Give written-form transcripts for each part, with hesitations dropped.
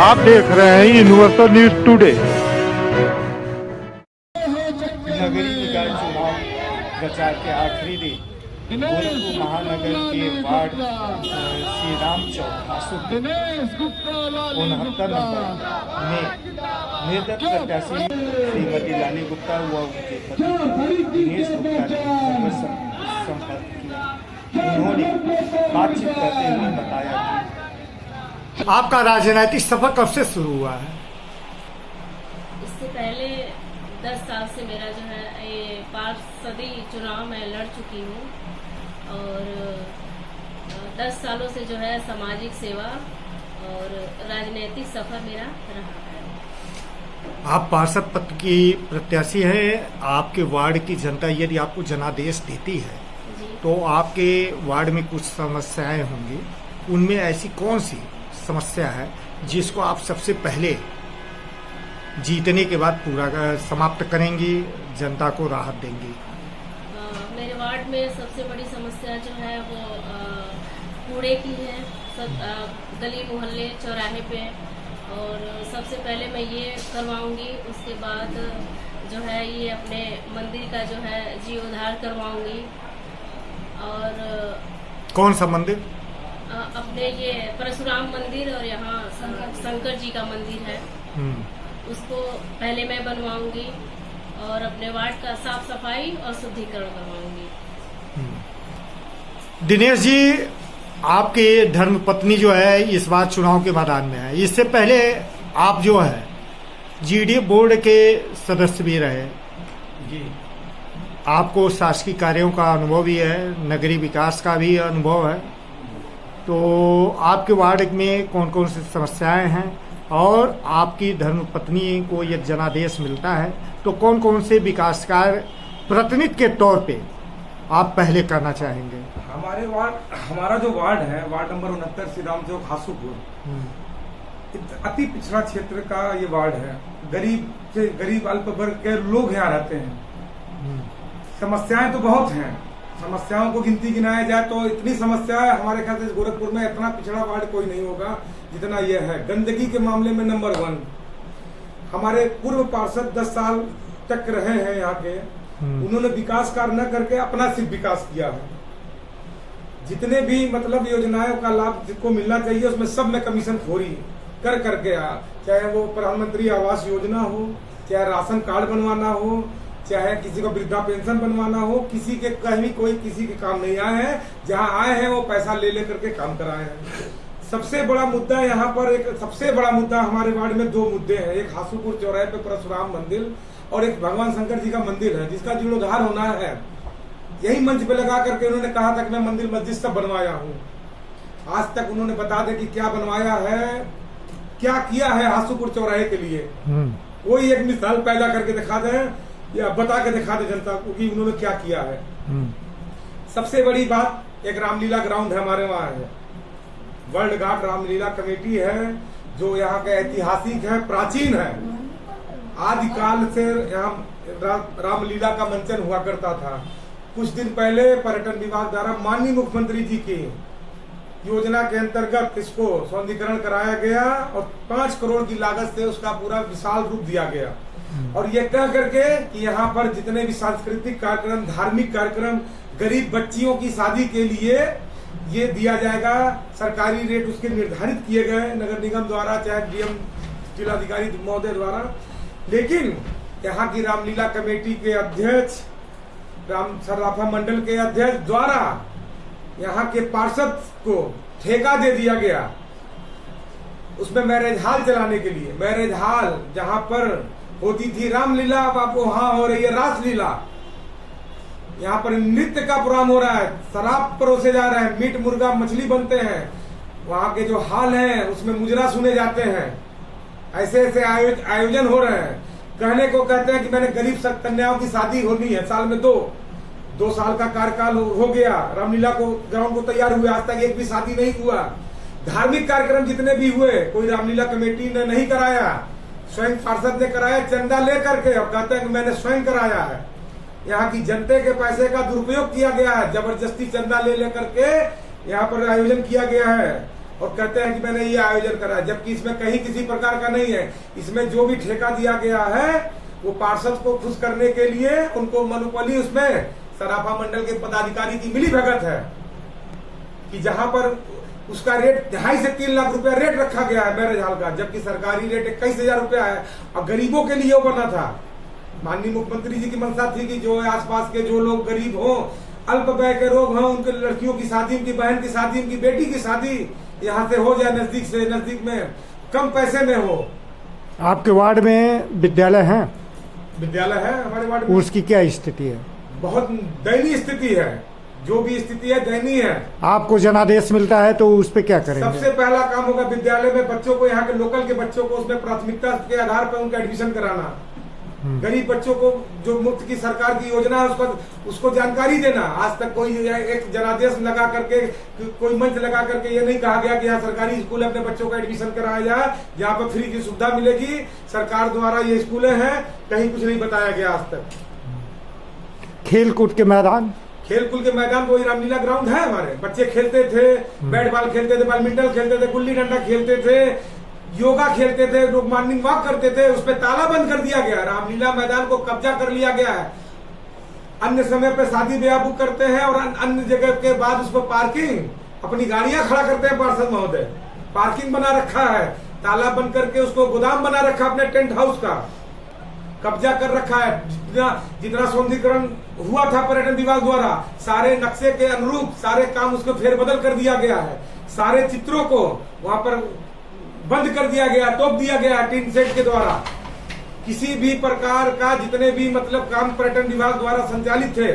आप देख रहे हैं यूनिवर्सल न्यूज टुडे। नगरीय निकाय चुनाव प्रचार के आखिरी दिन गोरखपुर महानगर के वार्ड श्री राम चौक 69 नंबर में निर्दल प्रत्याशी श्रीमती लाली गुप्ता व उनके पति दिनेश गुप्ता ने संपर्क किया। उन्होंने बातचीत करते हुए बताया कि आपका राजनीतिक सफर कब से शुरू हुआ है? इससे पहले 10 साल से मेरा जो है ये पार्षदी चुनाव मैं लड़ चुकी हूँ और 10 सालों से जो है सामाजिक सेवा और राजनीतिक सफर मेरा रहा है। आप पार्षद पद की प्रत्याशी हैं। आपके वार्ड की जनता यदि आपको जनादेश देती है तो आपके वार्ड में कुछ समस्याएं होंगी, उनमें ऐसी कौन सी समस्या है जिसको आप सबसे पहले जीतने के बाद पूरा समाप्त करेंगी, जनता को राहत देंगी? मेरे वार्ड में सबसे बड़ी समस्या जो है वो कूड़े की है, गली मोहल्ले चौराहे पे, और सबसे पहले मैं ये करवाऊंगी। उसके बाद जो है ये अपने मंदिर का जो है जीर्णोद्धार करवाऊंगी। और कौन सा मंदिर? अपने ये परशुराम मंदिर और यहाँ शंकर जी का मंदिर है, उसको पहले मैं बनवाऊंगी और अपने वार्ड का साफ सफाई और शुद्धिकरण करवाऊंगी। दिनेश जी, आपकी धर्मपत्नी जो है इस बार चुनाव के मैदान में है। इससे पहले आप जो है जीडी बोर्ड के सदस्य भी रहे जी। आपको शासकीय कार्यों का अनुभव भी है, नगरीय विकास का भी अनुभव है। तो आपके वार्ड में कौन कौन सी समस्याएं हैं और आपकी धर्मपत्नी को यदि जनादेश मिलता है तो कौन कौन से विकास कार्य प्रतिनिधि के तौर पे आप पहले करना चाहेंगे? हमारा जो वार्ड है, वार्ड नंबर 69 श्री राम चौक हासूपुर, अति पिछड़ा क्षेत्र का ये वार्ड है। गरीब से गरीब अल्प वर्ग के लोग यहाँ रहते हैं। समस्याएं तो बहुत हैं, समस्याओं को गिनाया जाए तो इतनी समस्या है। हमारे ख्याल से गोरखपुर में इतना पिछड़ा वार्ड कोई नहीं होगा जितना यह है। गंदगी के मामले में नंबर 1। हमारे पूर्व पार्षद 10 साल तक रहे हैं यहाँ के, उन्होंने विकास कार्य न करके अपना सिर्फ विकास किया है। जितने भी मतलब योजनाओं का लाभ जिसको मिलना चाहिए उसमें सब में कमीशन खोरी कर करके चाहे वो प्रधानमंत्री आवास योजना हो, चाहे राशन कार्ड बनवाना हो, चाहे किसी को वृद्धा पेंशन बनवाना हो, किसी के कहीं कोई किसी के काम नहीं आए हैं। जहां आए हैं वो पैसा ले करके काम कराए हैं। सबसे बड़ा मुद्दा यहाँ पर सबसे बड़ा मुद्दा हमारे वार्ड में 2 मुद्दे हैं। एक हासूपुर चौराहे पे परशुराम मंदिर और एक भगवान शंकर जी का मंदिर है जिसका जीर्णोद्धार होना है। यही मंच पे लगा करके उन्होंने कहा था कि मैं मंदिर मस्जिद सब बनवाया हूँ। आज तक उन्होंने बता दे कि क्या बनवाया है, क्या किया है हासूपुर चौराहे के लिए। कोई एक मिसाल पैदा करके दिखा दे या बता के दिखा दे जनता को कि उन्होंने क्या किया है। सबसे बड़ी बात, एक रामलीला ग्राउंड है हमारे वहाँ है, वर्ल्ड घाट रामलीला कमेटी है जो यहाँ का ऐतिहासिक है, प्राचीन है। आदिकाल से यहाँ रामलीला का मंचन हुआ करता था। कुछ दिन पहले पर्यटन विभाग द्वारा माननीय मुख्यमंत्री जी की योजना के अंतर्गत इसको सौंदर्यीकरण कराया गया और 5 करोड़ की लागत से उसका पूरा विशाल रूप दिया गया। और ये कह करके कि यहाँ पर जितने भी सांस्कृतिक कार्यक्रम, धार्मिक कार्यक्रम, गरीब बच्चियों की शादी के लिए ये दिया जाएगा। सरकारी रेट उसके निर्धारित किए गए नगर निगम द्वारा, चाहे डीएम जिलाधिकारी महोदय द्वारा। लेकिन यहाँ की रामलीला कमेटी के अध्यक्ष, राम सर्राफा मंडल के अध्यक्ष द्वारा यहाँ के पार्षद को ठेका दे दिया गया उसमें मैरिज हॉल चलाने के लिए। मैरिज हॉल जहाँ पर होती थी रामलीला, अब आप वहां हो रही है रासलीला। यहाँ पर नृत्य का प्रोग्राम हो रहा है, शराब परोसे जा रहे हैं, मीट मुर्गा मछली बनते हैं। वहाँ के जो हॉल हैं उसमें मुजरा सुने जाते हैं। ऐसे ऐसे आयोजन हो रहे हैं। कहने को कहते हैं कि मैंने गरीब कन्याओं की शादी होनी है साल में 2 साल का कार्यकाल हो गया। रामलीला को ग्राउंड को तैयार हुए, आज तक एक भी शादी नहीं हुआ। धार्मिक कार्यक्रम जितने भी हुए कोई रामलीला कमेटी ने नहीं कराया, स्वयं पार्षद ने कराया चंदा लेकर के, और कहते हैं कि मैंने स्वयं कराया है। यहाँ की जनता के पैसे का दुरुपयोग किया गया है, जबरदस्ती चंदा ले लेकर के यहाँ पर आयोजन किया गया है। और कहते हैं कि मैंने ये आयोजन करा, जबकि इसमें कहीं किसी प्रकार का नहीं है। इसमें जो भी ठेका दिया गया है वो पार्षद को खुश करने के लिए, उनको मोनोपोली उसमें सराफा मंडल के पदाधिकारी की मिली भगत है कि जहां पर उसका रेट 2.5 से 3 लाख रुपया रेट रखा गया है मैरिज हॉल का, जबकि सरकारी रेट 21,000 रुपया है और गरीबों के लिए वो बना था। माननीय मुख्यमंत्री जी की मंशा थी कि जो आसपास के जो लोग गरीब हों, अल्प व्यय के लोग हों, उनके लड़कियों की शादी, उनकी बहन की शादी, उनकी बेटी की शादी यहाँ से हो जाए, नजदीक से नजदीक में, कम पैसे में हो। आपके वार्ड में विद्यालय है? विद्यालय है हमारे वार्ड में। उसकी क्या स्थिति है? बहुत दयनीय स्थिति है, जो भी स्थिति है दयनीय है। आपको जनादेश मिलता है तो उस पे क्या करेंगे? सबसे पहला काम होगा विद्यालय में बच्चों को, यहाँ के लोकल के बच्चों को उसमें प्राथमिकता के आधार पर उनका एडमिशन कराना। गरीब बच्चों को जो मुफ्त की सरकार की योजना है उसको जानकारी देना। आज तक कोई एक जनादेश लगा करके, कोई मंच लगा करके ये नहीं कहा गया कि यहाँ सरकारी स्कूल अपने बच्चों का एडमिशन कराया जाए, जहाँ पर फ्री की सुविधा मिलेगी, सरकार द्वारा ये स्कूलें हैं, कहीं कुछ नहीं बताया गया आज तक। खेल कूद के मैदान, खेलकूद के मैदान वही रामलीला ग्राउंड है, हमारे बच्चे खेलते थे, बैट बॉल खेलते थे, बैडमिंटन खेलते थे, गुल्ली डंडा खेलते थे, योगा खेलते थे, लोग मॉर्निंग वॉक करते थे। उस पर ताला बंद कर दिया गया, रामलीला मैदान को कब्जा कर लिया गया है। अन्य समय पे शादी ब्याह बुक करते हैं और अन्य जगह के बाद उस पर पार्किंग, अपनी गाड़ियां खड़ा करते हैं पार्षद महोदय, पार्किंग बना रखा है, ताला बंद करके उसको गोदाम बना रखा अपने टेंट हाउस का, कब्जा कर रखा है। जितना सौंदर्यीकरण हुआ था पर्यटन विभाग द्वारा, सारे नक्शे के अनुरूप सारे काम उसको फेरबदल कर दिया गया है। सारे चित्रों को वहां पर बंद कर दिया गया, तोप दिया गया टीन सेट के द्वारा। किसी भी प्रकार का जितने भी मतलब काम पर्यटन विभाग द्वारा संचालित थे,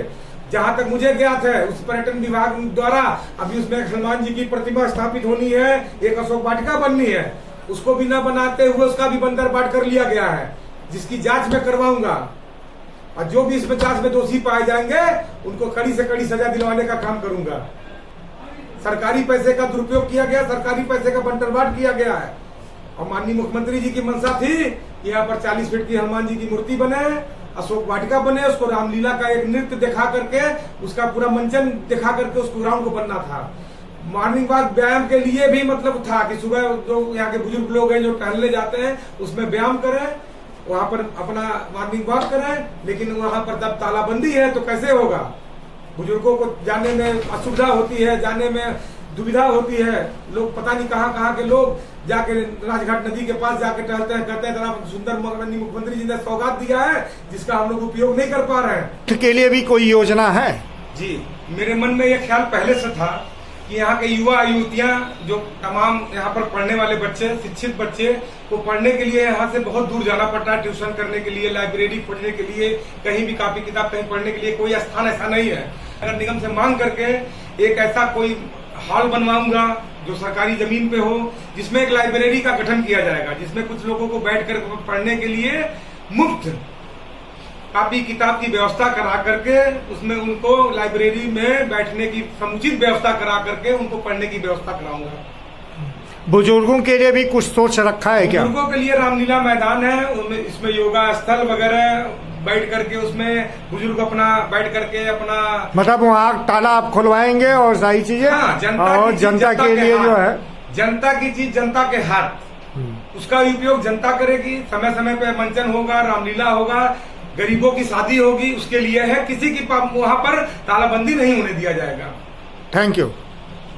जहां तक मुझे ज्ञात है, उस पर्यटन विभाग द्वारा अभी उसमें हनुमान जी की प्रतिमा स्थापित होनी है, एक अशोक वाटिका बननी है, उसको भी न बनाते हुए उसका भी बंदर बाट कर लिया गया है, जिसकी जांच मैं करवाऊंगा। और जो भी इसमें जांच में दोषी पाए जाएंगे उनको कड़ी से कड़ी सजा दिलवाने का काम करूंगा। सरकारी पैसे का दुरुपयोग किया गया, सरकारी पैसे का बंटरवाट किया गया है। और माननीय मुख्यमंत्री जी की मंशा थी कि यहाँ पर 40 फीट की हनुमान जी की मूर्ति बने, अशोक वाटिका बने, उसको रामलीला का एक नृत्य दिखा करके, उसका पूरा मंचन दिखा करके उसको ग्राउंड को बनना था। मॉर्निंग वॉक व्यायाम के लिए भी मतलब था कि सुबह जो यहाँ के बुजुर्ग लोग हैं जो टहलने जाते हैं उसमें व्यायाम करें, वहां पर अपना मॉर्निंग वॉक करें। लेकिन वहां पर जब तालाबंदी है तो कैसे होगा? बुजुर्गों को जाने में असुविधा होती है, जाने में दुविधा होती है। लोग पता नहीं कहाँ के लोग जाके राजघाट नदी के पास जाके टहलते हैं, कहते हैं इतना सुंदर माननीय मुख्यमंत्री जी ने सौगात दिया है जिसका हम लोग उपयोग नहीं कर पा रहे हैं। के लिए भी कोई योजना है? जी, मेरे मन में यह ख्याल पहले से था कि यहाँ के युवा युवतियां जो तमाम यहाँ पर पढ़ने वाले बच्चे, शिक्षित बच्चे को पढ़ने के लिए यहाँ से बहुत दूर जाना पड़ता है, ट्यूशन करने के लिए, लाइब्रेरी पढ़ने के लिए, कहीं भी कॉपी किताब कहीं पढ़ने के लिए कोई स्थान ऐसा नहीं है। अगर निगम से मांग करके एक ऐसा कोई हॉल बनवाऊंगा जो सरकारी जमीन पे हो, जिसमें एक लाइब्रेरी का गठन किया जाएगा, जिसमें कुछ लोगों को बैठकर पढ़ने के लिए मुफ्त कॉपी किताब की व्यवस्था करा करके, उसमें उनको लाइब्रेरी में बैठने की समुचित व्यवस्था करा करके उनको पढ़ने की व्यवस्था कराऊंगा। बुजुर्गों के लिए भी कुछ सोच रखा है क्या? बुजुर्गों के लिए रामलीला मैदान है, इसमें योगा स्थल वगैरह बैठ करके उसमें बुजुर्ग अपना बैठ करके अपना मतलब वहाँ तालाब खुलवाएंगे और सारी चीजें। हाँ, जनता के लिए जो है, जनता की चीज जनता के हाथ, उसका उपयोग जनता करेगी। समय समय पे मंचन होगा, रामलीला होगा, गरीबों की शादी होगी, उसके लिए है। किसी की वहां पर तालाबंदी नहीं होने दिया जाएगा। Thank you.